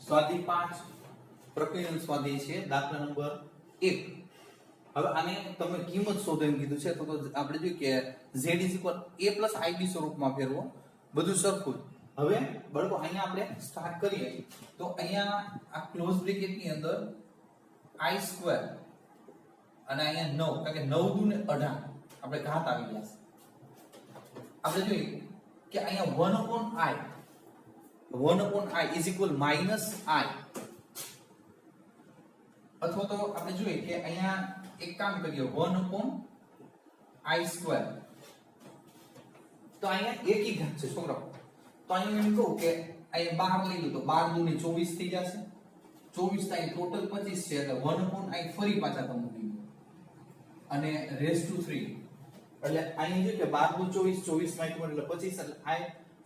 સ્વાધ્યાય 5 પ્રકરણ સ્વાધ્યાય છે દાખલા નંબર 1. હવે આને તમે કિંમત શોધો એમ કીધું છે તો આપણે જોઈએ કે z a + ib સ્વરૂપમાં ફેરવો બધું સરખું. હવે બળકો અહીંયા આપણે સ્ટાર્ટ કરીએ તો અહીંયા આ ક્લોઝ બ્રેકેટ ની અંદર i² અને અહીંયા 9 કારણ કે 9 દુ ને 18 આપણે ઘાત આવી ગયા છે. આપણે જોઈએ કે અહીંયા 1/i is equal -i અથવા તો આપણે જોઈએ કે અહીંયા એક કામ કરીએ 1/i². તો અહીંયા એકી ઘાત છે છોકરાઓ. તો અહીંયા એમ કહું કે અહીંયા 12 લઈ લો તો 12 દુ ને 24 થઈ જશે. 24 થાય ટોટલ 25 છે એટલે 1/i ફરી પાછા તમે મૂકી દો અને રેઝ ટુ 3 એટલે અહીંયા જો કે 12 દુ 24 24 માં એટલે 25 એટલે i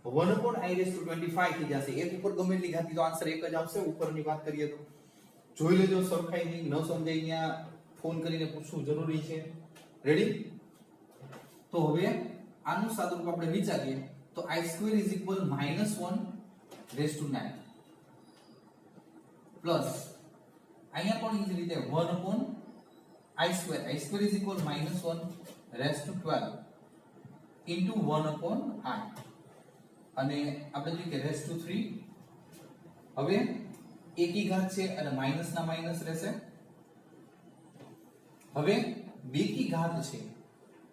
1/i⁻25 થઈ જશે. એક ઉપર ગમે એટલી ઘાત તો આન્સર એક જ આવશે. ઉપરની વાત કરીએ તો જોઈ લેજો સરખાઈ નહીં ન સમજાય અહીંયા ફોન કરીને પૂછવું જરૂરી છે. રેડી? તો હવે આનું સાદુરૂપ આપણે વિચારીએ તો i² = -1/9 પ્લસ અહીંયા પણ એ જ રીતે 1/i². i² = -1/12 into 1/i અને આપણે જોઈએ કે રેઝ ટુ 3. હવે એકી ઘાત છે અને માઈનસ ના માઈનસ રહેશે. હવે બેકી ઘાત છે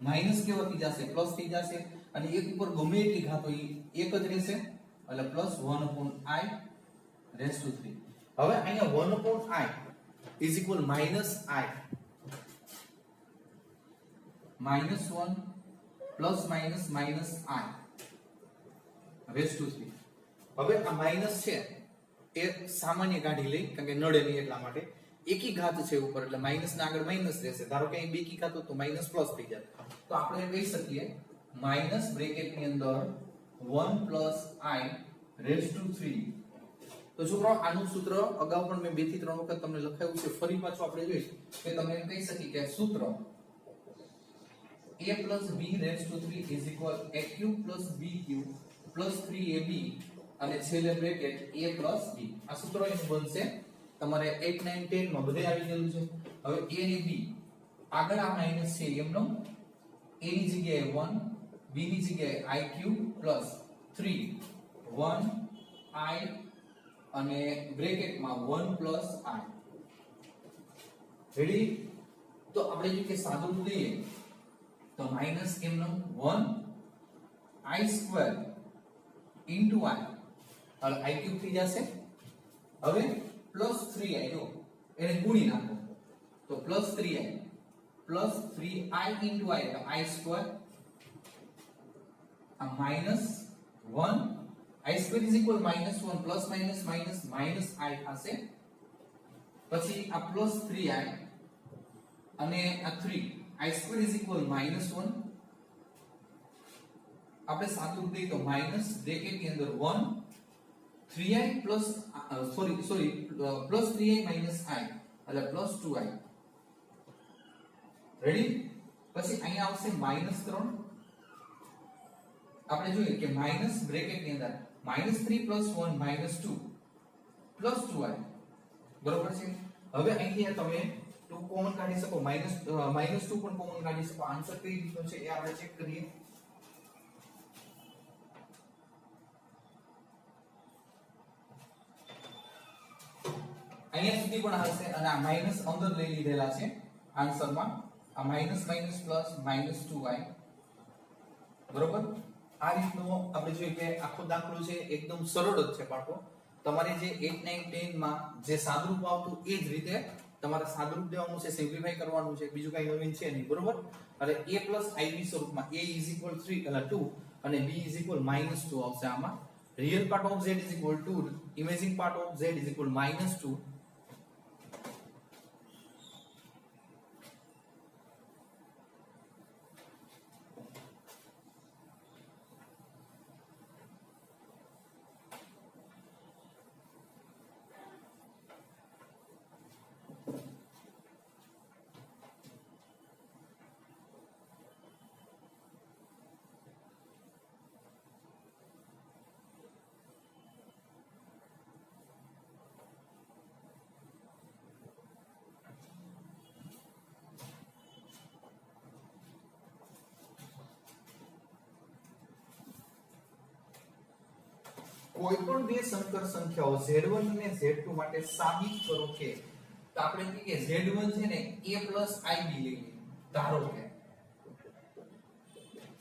માઈનસ કેવો થઈ જશે પ્લસ થઈ જશે અને એક ઉપર ગમે એટલી ઘાત હોય એક જ રહેશે એટલે પ્લસ 1/i રેઝ ટુ 3. હવે અહીંયા 1/i is equal -i -1 plus minus i raise to 3. હવે આ માઈનસ છે એ સામાન્ય કાઢી લઈ કારણ કે નડે નહીં એટલા માટે. એકી ઘાત છે ઉપર એટલે માઈનસ ના આગળ માઈનસ રહેશે. ધારો કે અહીં બેકી ઘાત તો માઈનસ પ્લસ થઈ જાય તો આપણે કહી શકીએ માઈનસ બ્રેકેટ ની અંદર 1 + i રેઝ ટુ 3. તો છોકરાઓ આનું સૂત્ર અગાઉ પણ મેં 2 થી 3 વખત તમને લખાયું છે. ફરી પાછું આપણે જોઈએ કે તમે એમ કહી શકીએ કે સૂત્ર a + b raise to 3 = aq + bq + 3ab અને છેલ્લે બ્રેકેટ a + b. આ સૂત્ર એનું બનશે. તમારે 8 9 10 માં બધે આવી ગયેલું છે. હવે a અને b આગળ આ માઈનસ છે એમનો a ની જગ્યાએ 1 b ની જગ્યાએ iq + 3 1i અને બ્રેકેટમાં 1 + i. રેડી? તો આપણે જો કે સાદું લઈએ તો માઈનસ એમનો 1i² into i એટલે i ક્યુબ થઈ જશે. હવે +3i જો એને ગુણી નાખો તો +3i into i એટલે i² આ -1 i² = -1 plus minus i થશે. પછી આ +3i અને આ 3 i² = -1 આપણે સાદું દઈએ તો માઈનસ બ્રેકેટ ની અંદર 1 3i plus +3i - i એટલે +2i. રેડી? પછી અહીંયા આવશે -3. આપણે જોઈએ કે માઈનસ બ્રેકેટ ની અંદર -3 + 1 -2 +2i બરોબર છે. હવે અહીંથી તમે 2 કોમન કાઢી શકો -2 પણ કોમન કાઢી શકો. આન્સર કઈ રીતનો છે એ આપણે ચેક કરીએ. અહીંયા સુધી પણ આવશે અને આ માઈનસ અંદર લઈ લીધેલા છે આન્સરમાં. આ માઈનસ પ્લસ -2i બરોબર. આ રીતનો આપણે જોઈએ કે આખો દાખલો છે એકદમ સરળ જ છે બાળકો. તમારે જે 8 9 10 માં જે સાદુરૂપ આવતું એ જ રીતે તમારે સાદુરૂપ દેવાનું છે, સિમ્પ્લિફાઈ કરવાનું છે, બીજું કઈ નવીન છે નહીં બરોબર. એટલે a + ib સ્વરૂપમાં a = 3 એટલે 2 અને b = -2 આવશે. આમાં real part of z = 2, imaging part of z = -2. કોઈ પણ બે સંકર સંખ્યાઓ Z1 અને Z2 માટે સાબિત કરો કે, તો આપણે કહીએ Z1 છે ને a + ib લઈએ ધારો કે,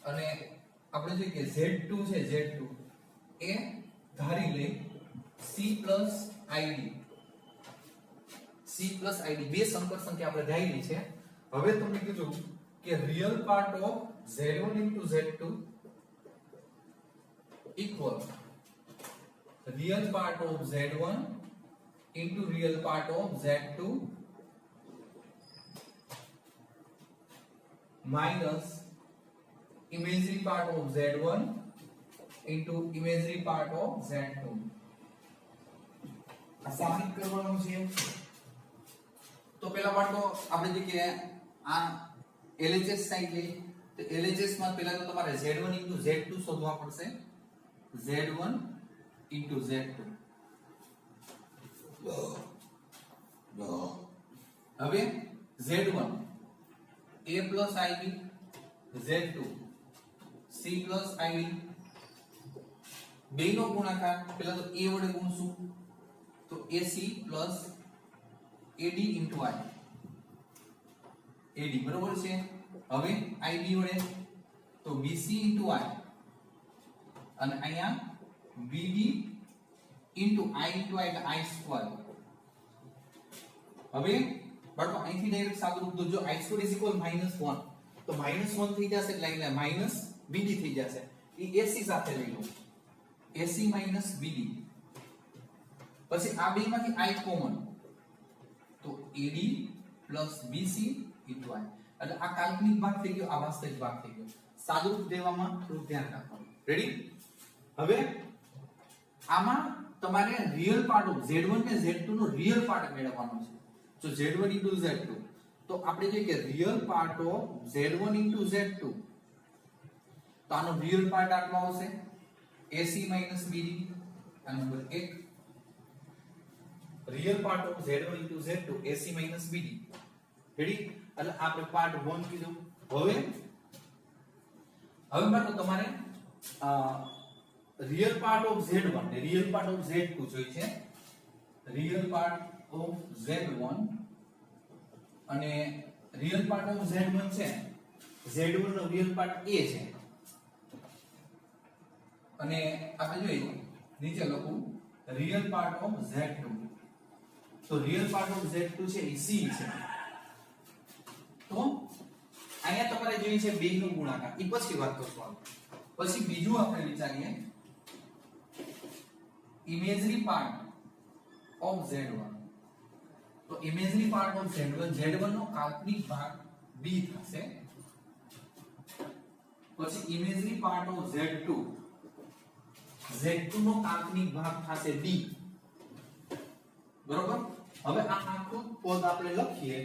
અને આપણે જોઈએ કે Z2 છે Z2 એ ધારી લઈ c + id બે સંકર સંખ્યા આપણે ધારી છે. હવે તમને કીધું કે real part of Z1 * Z2 equal real part of Z1 into real part of Z2 minus imaginary part of Z1 into imaginary part of Z2. આ સાબિત કરવાનું છે. તો પહેલા વાત તો આપણે જે કે આ LHS સાઈડ લે, તો LHS માં પહેલા તો તમારે Z1 into Z2 શોધવા પડશે. Z1 into Z2. હવે Z1 a + ib, Z2 c + id, બેનો ગુણાકાર પહેલા તો a વડે ગુણશું તો ac + ad into i, ad બરોબર છે. હવે ib વડે તો bc into i, અને અહીંયા bb into i into i એટલે i2. હવે બાળકો અહીંથી ડાયરેક્ટ સાદું રૂપ દો. જો i2 = -1 તો -1 થઈ જશે એટલે અહીંયા -bd થઈ જશે. એ ac સાથે લઈ લો, ac - bd. પછી આ બેમાંથી i કોમન તો ad + bc into i, એટલે આ કાલ્પનિક ભાગ થઈ ગયો, આ વાસ્તવિક ભાગ થઈ ગયો. સાદું રૂપ દેવામાં થોડું ધ્યાન રાખવાનું. રેડી? હવે આમાં તમારે રિયલ પાર્ટ ઓફ Z1 ને Z2 નો રિયલ પાર્ટ મેળવવાનો છે. જો Z1 into Z2 તો આપણે જોઈએ કે real part of Z1 into Z2, તો આનો રિયલ પાર્ટ આટલો આવશે AC - BD. આ number 1 real part of Z1 into Z2 AC - BD. Ready? એટલે આપણે પાર્ટ 1 કીધું. હવે બાળકો તમારે real part of Z1 ને real part of Z2 જોઈ છે. real part of Z1 અને real part of Z1 છે, Z1 no real part a છે, અને આપણે જોઈએ નીચે લખું real part of Z2, તો real part of Z2 છે એ c છે. તો અહીંયા તમારે જોઈએ છે બે નો ગુણાકાર, એ પછી વાત કરશું. પછી બીજું આપણે વિચારીએ imaginary part of Z1. તો imaginary part of Z1 નો કાલ્પનિક ભાગ b થશે. પછી imaginary part of Z2 નો કાલ્પનિક ભાગ થશે d. બરોબર? હવે આ આખું પદ આપણે લખીએ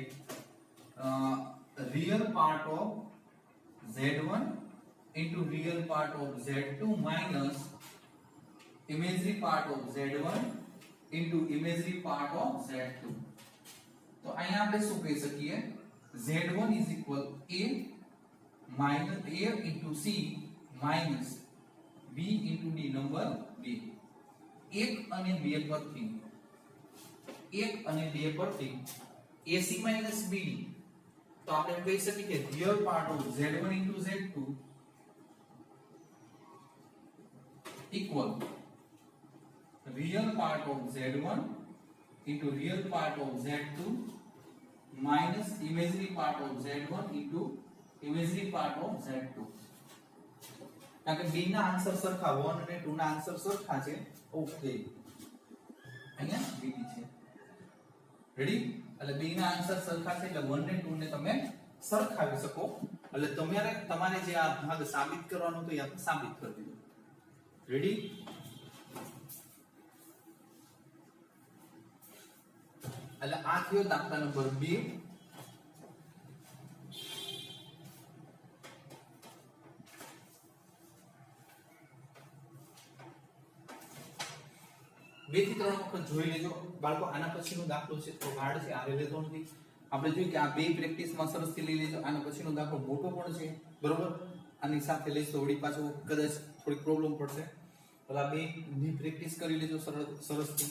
real part of Z1 into real part of Z2 minus imaginary part of Z1 into imaginary part of Z2. તો અહીંયા આપણે શું કહી શકીએ? Z1 is equal a minus a into c minus b into d number 2. 1 અને 2 પરથી ac minus bd, તો આપણે કહી શકીએ કે real part of Z1 into Z2 equal real part of Z1 into real part of Z2 minus imaginary part of Z1 into imaginary part of Z2. કારણ કે b ના આન્સર સરખા 1 અને 2 ના આન્સર સરખા છે. ઓકે, અહીંયા b છે. રેડી? એટલે b ના આન્સર સરખા છે એટલે 1 ને 2 ને તમે સરખાવી શકો. એટલે તમારે જે આ ભાગ સાબિત કરવાનો તો એ આપણે સાબિત કરી દીધું. રેડી? એટલે આ થયો દાખલા નંબર 2. બે થી ત્રણ વખત જોઈ લેજો બાળકો. આના પછીનો દાખલો છે તો હાર્ડ છે, આવે લેતો નથી. આપણે જોઈએ કે આ બે પ્રેક્ટિસમાં સરસથી લઈ લેજો. આના પછીનો દાખલો મોટો પણ છે, બરોબર? આની સાથે લઈશ તો વળી પાછો કદાચ થોડી પ્રોબ્લેમ પડશે. પેલા બે ની પ્રેક્ટિસ કરી લેજો સરસથી.